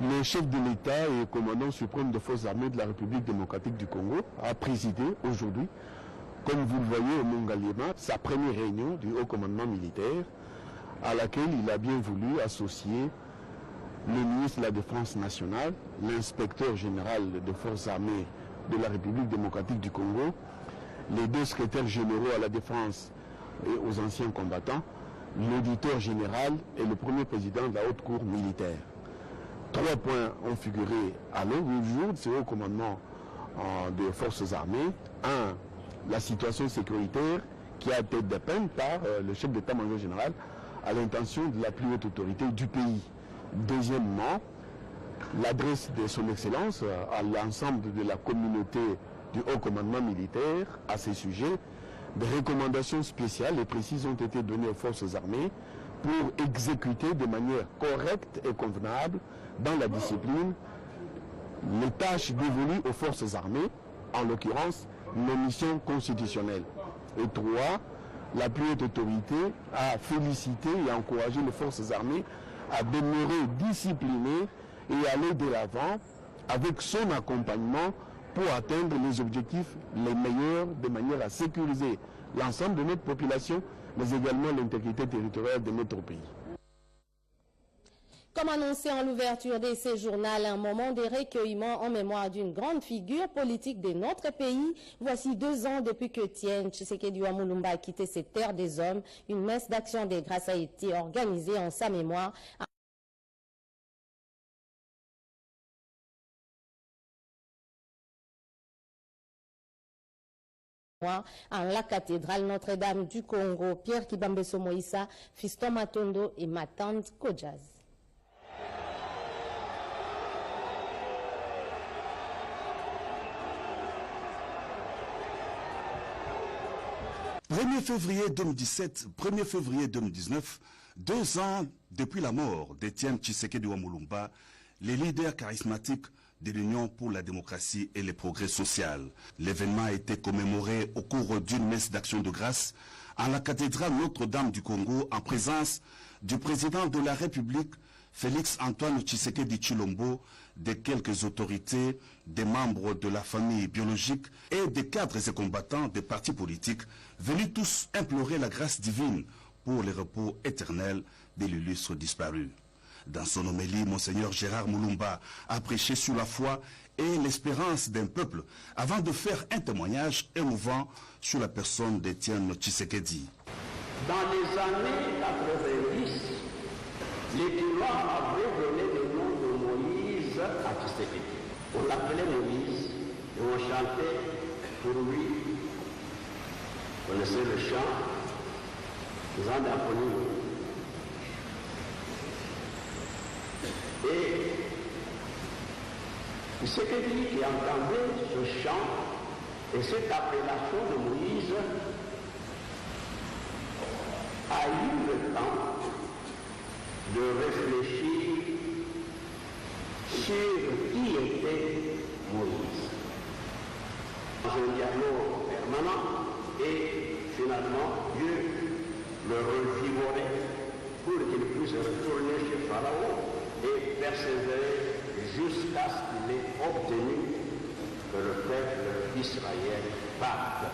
Le chef de l'État et commandant suprême des forces armées de la République démocratique du Congo a présidé aujourd'hui, comme vous le voyez au Mongaliema, sa première réunion du haut commandement militaire, à laquelle il a bien voulu associer le ministre de la Défense nationale, l'inspecteur général des forces armées de la République démocratique du Congo, les deux secrétaires généraux à la défense et aux anciens combattants, l'auditeur général et le premier président de la haute cour militaire. 3 points ont figuré à l'ordre du jour de ce haut commandement des forces armées. 1. La situation sécuritaire qui a été dépeinte par le chef d'état-major général à l'intention de la plus haute autorité du pays. Deuxièmement, l'adresse de son Excellence à l'ensemble de la communauté du haut commandement militaire à ces sujets. Des recommandations spéciales et précises ont été données aux forces armées pour exécuter de manière correcte et convenable dans la discipline les tâches dévolues aux forces armées, en l'occurrence nos missions constitutionnelles. Et 3, la plus haute autorité a félicité et encouragé les forces armées à demeurer disciplinées et aller de l'avant avec son accompagnement pour atteindre les objectifs les meilleurs de manière à sécuriser l'ensemble de notre population, mais également l'intégrité territoriale de notre pays. Comme annoncé en l'ouverture de ce journal, un moment de recueillement en mémoire d'une grande figure politique de notre pays. Voici 2 ans depuis que Étienne Tshisekedi Mulumba a quitté cette terre des hommes. Une messe d'action de grâce a été organisée en sa mémoire. En la cathédrale Notre-Dame du Congo, Pierre Kibambeso Moïsa, Fiston Matondo et ma tante Kodjaz. 1er février 2017, 1er février 2019, 2 ans depuis la mort d'Étienne Tshisekedi Mulumba, les leaders charismatiques de l'Union pour la démocratie et le progrès social. L'événement a été commémoré au cours d'une messe d'action de grâce à la cathédrale Notre-Dame du Congo en présence du président de la République, Félix Antoine Tshisekedi Tshilombo, de quelques autorités, des membres de la famille biologique et des cadres et combattants des partis politiques, venus tous implorer la grâce divine pour le repos éternel de l'illustre disparu. Dans son homélie, Monseigneur Gérard Mulumba a prêché sur la foi et l'espérance d'un peuple avant de faire un témoignage émouvant sur la personne d'Étienne Tshisekedi. Dans les années 90, les Toulois avaient donné le nom de Moïse à Tshisekedi. On l'appelait Moïse et on chantait pour lui. Vous connaissez le chant Jean d'Apollon. Et Tshisekedi qui entendait ce chant et cette appellation de Moïse a eu le temps de réfléchir sur qui était Moïse. Dans un dialogue permanent et finalement Dieu le revivorait pour qu'il puisse retourner chez Pharaon et persévérer jusqu'à ce qu'il ait obtenu que le peuple d'Israël parte.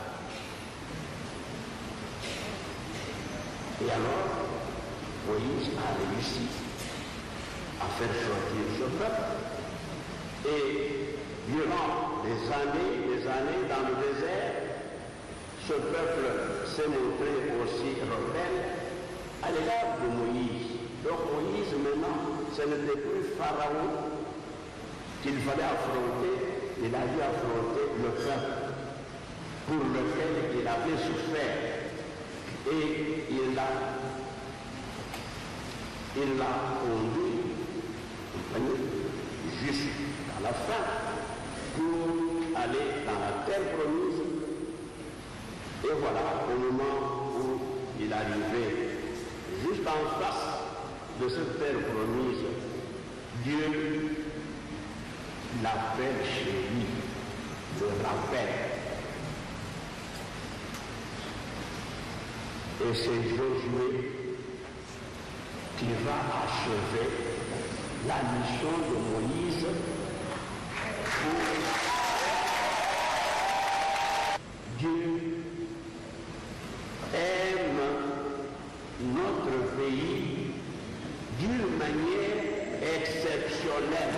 Et alors, Moïse a réussi à faire sortir ce peuple. Et durant des années dans le désert, ce peuple s'est montré aussi rebelle à l'égard de Moïse. Donc Moïse maintenant, ce n'était plus Pharaon qu'il fallait affronter, il a dû affronter le peuple pour lequel il avait souffert. Et il l'a conduit jusqu'à la fin pour aller dans la terre promise. Et voilà, au moment où il arrivait juste en face de cette terre promise, Dieu l'appelle chez lui, le rappelle. Et c'est Josué qui va achever la mission de Moïse pour Dieu aime notre pays d'une manière exceptionnelle.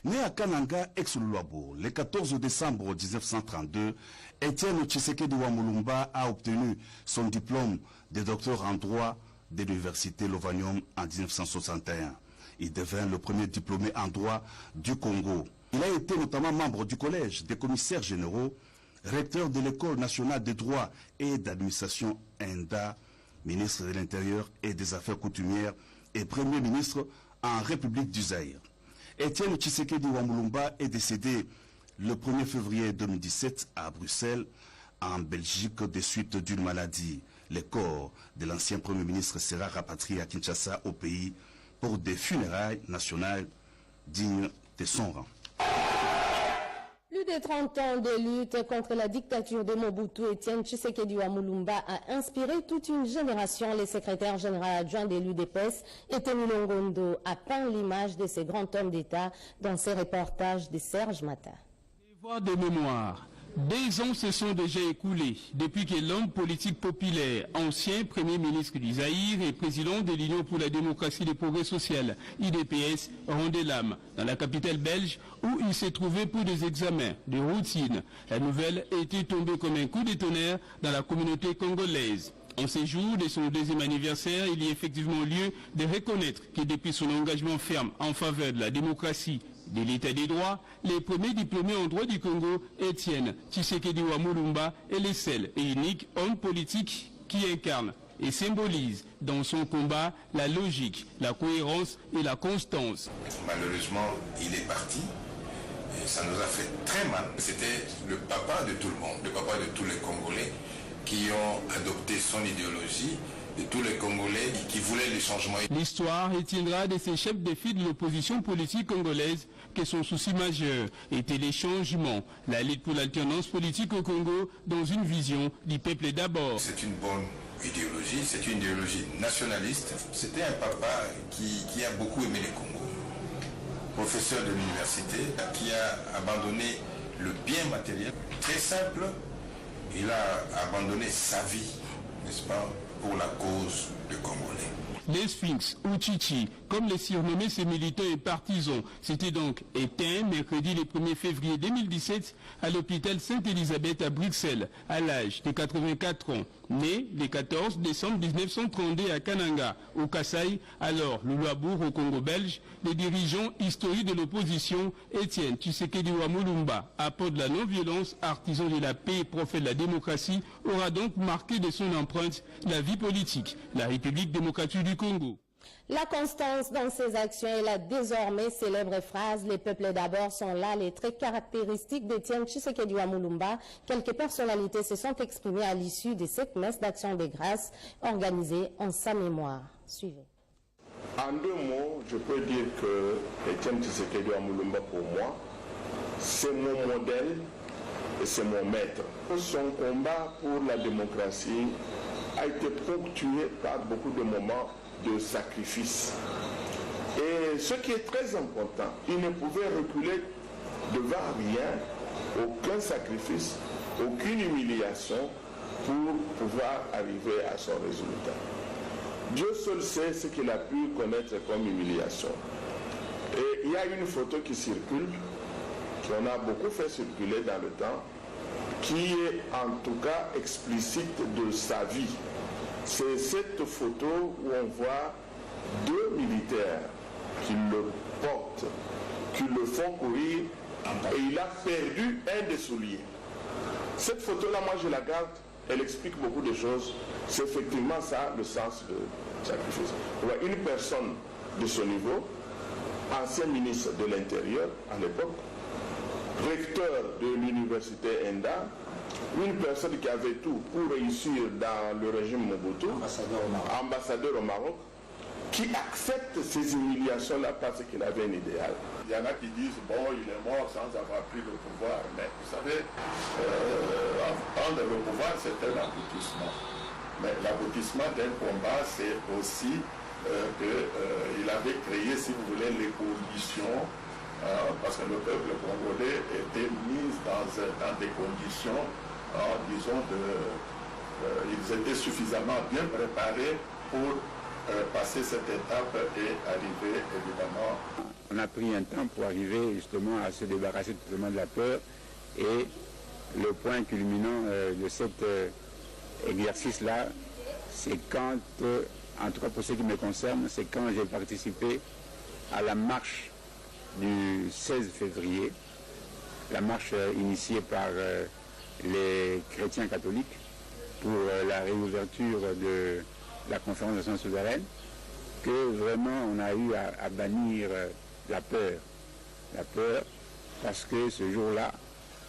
Né à Kananga, ex-Luabo, le 14 décembre 1932, Étienne Tshisekedi Wamulumba a obtenu son diplôme de docteur en droit de l'université Lovanium en 1961. Il devint le premier diplômé en droit du Congo. Il a été notamment membre du collège des commissaires généraux, recteur de l'école nationale de droit et d'administration ENDA, ministre de l'Intérieur et des Affaires coutumières et premier ministre en République du Zaïre. Étienne Tshisekedi Wamulumba est décédé le 1er février 2017 à Bruxelles, en Belgique, des suites d'une maladie. Le corps de l'ancien Premier ministre sera rapatrié à Kinshasa au pays pour des funérailles nationales dignes de son rang. Plus de 30 ans de lutte contre la dictature de Mobutu, Étienne Tshisekedi Wamulumba a inspiré toute une génération. Le secrétaire général adjoint de l'UDPS, Eteni Longondo, a peint l'image de ce grand homme d'État dans ses reportages de Serge Mata. Devoir de mémoire. 2 ans se sont déjà écoulés depuis que l'homme politique populaire, ancien Premier ministre du Zaïre et président de l'Union pour la démocratie et le progrès social, UDPS, rendait l'âme dans la capitale belge où il s'est trouvé pour des examens de routine. La nouvelle était tombée comme un coup de tonnerre dans la communauté congolaise. En ces jours de son 2e anniversaire, il y a effectivement lieu de reconnaître que depuis son engagement ferme en faveur de la démocratie, de l'état des droits, les premiers diplômés en droit du Congo, Étienne Tshisekedi Wamulumba, est le seul et unique homme politique qui incarne et symbolise dans son combat la logique, la cohérence et la constance. Malheureusement, il est parti et ça nous a fait très mal. C'était le papa de tout le monde, le papa de tous les Congolais qui ont adopté son idéologie, de tous les Congolais qui voulaient le changement. L'histoire retiendra de ces chefs de file de l'opposition politique congolaise que son souci majeur était les changements, la lutte pour l'alternance politique au Congo dans une vision du peuple d'abord. C'est une bonne idéologie, c'est une idéologie nationaliste. C'était un papa qui a beaucoup aimé le Congo. Professeur de l'université, qui a abandonné le bien matériel. Très simple, il a abandonné sa vie, n'est-ce pas, pour la cause du Congolais. Les Sphinx, ou Chichi, comme les surnommaient ses militants et partisans, s'étaient donc éteints mercredi le 1er février 2017 à l'hôpital Sainte-Élisabeth à Bruxelles, à l'âge de 84 ans. Né le 14 décembre 1932 à Kananga, au Kasaï, alors le Luabour au Congo belge, les dirigeants historiques de l'opposition, Étienne Tshisekedi Wamulumba, apôtre de la non-violence, artisan de la paix et prophète de la démocratie, aura donc marqué de son empreinte la vie politique, la République démocratique du Congo. La constance dans ses actions et la désormais célèbre phrase « Les peuples d'abord » sont là les traits caractéristiques d'Étienne Tshisekedi Wamulumba. Quelques personnalités se sont exprimées à l'issue de cette messe d'action de grâce organisée en sa mémoire. Suivez. En 2 mots, je peux dire que Étienne Tshisekedi Wamulumba, pour moi, c'est mon modèle et c'est mon maître. Son combat pour la démocratie a été ponctué par beaucoup de moments de sacrifice. Et ce qui est très important, il ne pouvait reculer devant rien, aucun sacrifice, aucune humiliation pour pouvoir arriver à son résultat. Dieu seul sait ce qu'il a pu connaître comme humiliation. Et il y a une photo qui circule, qu'on a beaucoup fait circuler dans le temps, qui est en tout cas explicite de sa vie. C'est cette photo où on voit 2 militaires qui le portent, qui le font courir, et il a perdu un des souliers. Cette photo-là, moi je la garde, elle explique beaucoup de choses. C'est effectivement ça le sens de sacrifice. On voit une personne de ce niveau, ancien ministre de l'Intérieur à l'époque, recteur de l'université ENDA, une personne qui avait tout pour réussir dans le régime Mobutu, ambassadeur au Maroc, qui accepte ces humiliations-là parce qu'il avait un idéal. Il y en a qui disent, bon, il est mort sans avoir pris le pouvoir, mais vous savez, prendre le pouvoir, c'est un aboutissement. Mais l'aboutissement d'un combat, c'est aussi qu'il avait créé, si vous voulez, les conditions, parce que le peuple congolais était mis dans des conditions, disons, ils étaient suffisamment bien préparés pour passer cette étape et arriver, évidemment. On a pris un temps pour arriver justement à se débarrasser totalement de la peur, et le point culminant de cet exercice-là, c'est quand, en tout cas pour ce qui me concerne, c'est quand j'ai participé à la marche du 16 février, la marche initiée par les chrétiens catholiques pour la réouverture de la conférence nationale souveraine, que vraiment on a eu à bannir la peur. La peur, parce que ce jour-là,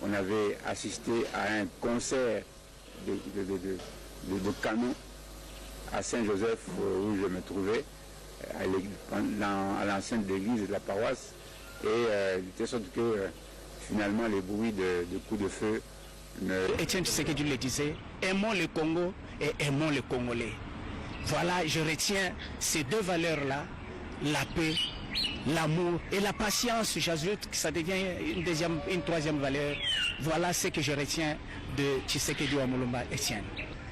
on avait assisté à un concert de canon à Saint-Joseph, où je me trouvais, à l'enceinte de l'église de la paroisse, et de telle sorte que finalement les bruits de coups de feu Étienne Tshisekedi le disait, aimons le Congo et aimons les Congolais. Voilà, je retiens ces deux valeurs-là, la paix, l'amour et la patience. J'ajoute que ça devient une troisième valeur. Voilà ce que je retiens de Tshisekedi Wamulumba Étienne.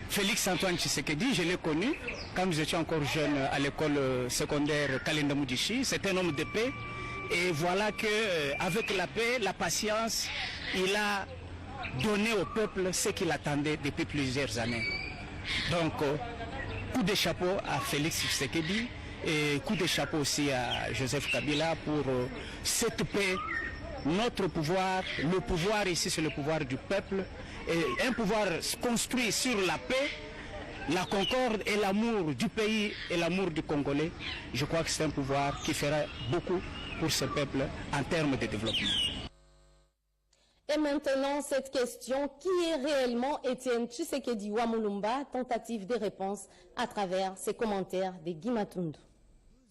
Félix Antoine Tshisekedi, je l'ai connu quand nous étions encore jeunes à l'école secondaire Kalenda Mudishi. C'est un homme de paix. Et voilà qu'avec la paix, la patience, il a donné au peuple ce qu'il attendait depuis plusieurs années. Donc, coup de chapeau à Félix Tshisekedi et coup de chapeau aussi à Joseph Kabila pour cette paix. Notre pouvoir, le pouvoir ici c'est le pouvoir du peuple, et un pouvoir construit sur la paix, la concorde et l'amour du pays et l'amour du Congolais. Je crois que c'est un pouvoir qui fera beaucoup pour ce peuple en termes de développement. Et maintenant, cette question, qui est réellement Étienne Tshisekedi Wamulumba? Tentative de réponse à travers ses commentaires de Guy Matundu.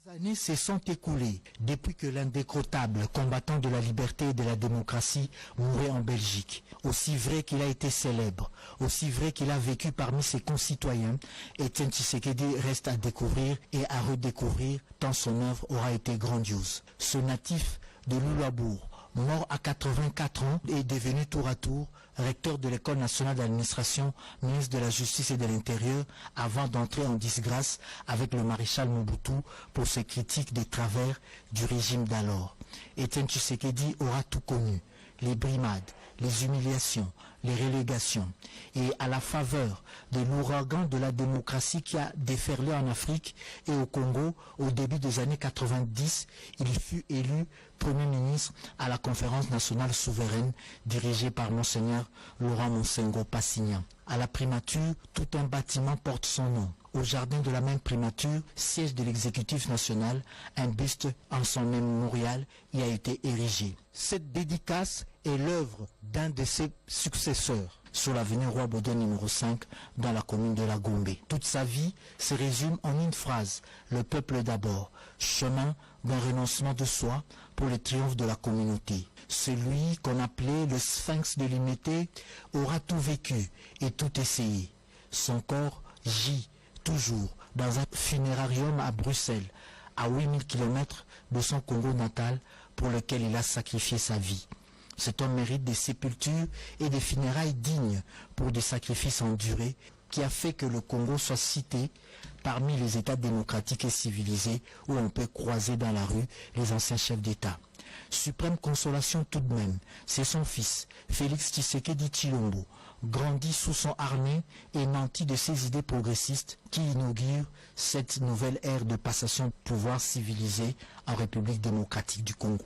2 années se sont écoulées depuis que l'indécrottable combattant de la liberté et de la démocratie mourait en Belgique. Aussi vrai qu'il a été célèbre, aussi vrai qu'il a vécu parmi ses concitoyens, Étienne Tshisekedi reste à découvrir et à redécouvrir tant son œuvre aura été grandiose. Ce natif de Loulabour, mort à 84 ans, est devenu tour à tour recteur de l'École nationale d'administration, ministre de la Justice et de l'Intérieur, avant d'entrer en disgrâce avec le maréchal Mobutu pour ses critiques des travers du régime d'alors. Étienne Tshisekedi aura tout connu, les brimades, les humiliations, les relégations. Et à la faveur de l'ouragan de la démocratie qui a déferlé en Afrique et au Congo au début des années 90, il fut élu Premier ministre à la conférence nationale souveraine dirigée par Monseigneur Laurent Monsengo Passignan. À la primature, tout un bâtiment porte son nom. Au jardin de la même primature, siège de l'exécutif national, un buste en son mémorial y a été érigé. Cette dédicace est l'œuvre d'un de ses successeurs sur l'avenue Roi Baudouin numéro 5 dans la commune de la Gombe. Toute sa vie se résume en une phrase: le peuple d'abord, chemin d'un renoncement de soi pour le triomphe de la communauté. Celui qu'on appelait le sphinx de l'unité aura tout vécu et tout essayé. Son corps gît toujours dans un funérarium à Bruxelles, à 8000 km de son Congo natal, pour lequel il a sacrifié sa vie. Cet homme mérite des sépultures et des funérailles dignes pour des sacrifices endurés, qui a fait que le Congo soit cité parmi les États démocratiques et civilisés où on peut croiser dans la rue les anciens chefs d'État. Suprême consolation tout de même, c'est son fils, Félix Tshisekedi Tshilombo, grandi sous son harnais et nanti de ses idées progressistes, qui inaugure cette nouvelle ère de passation de pouvoir civilisé en République démocratique du Congo.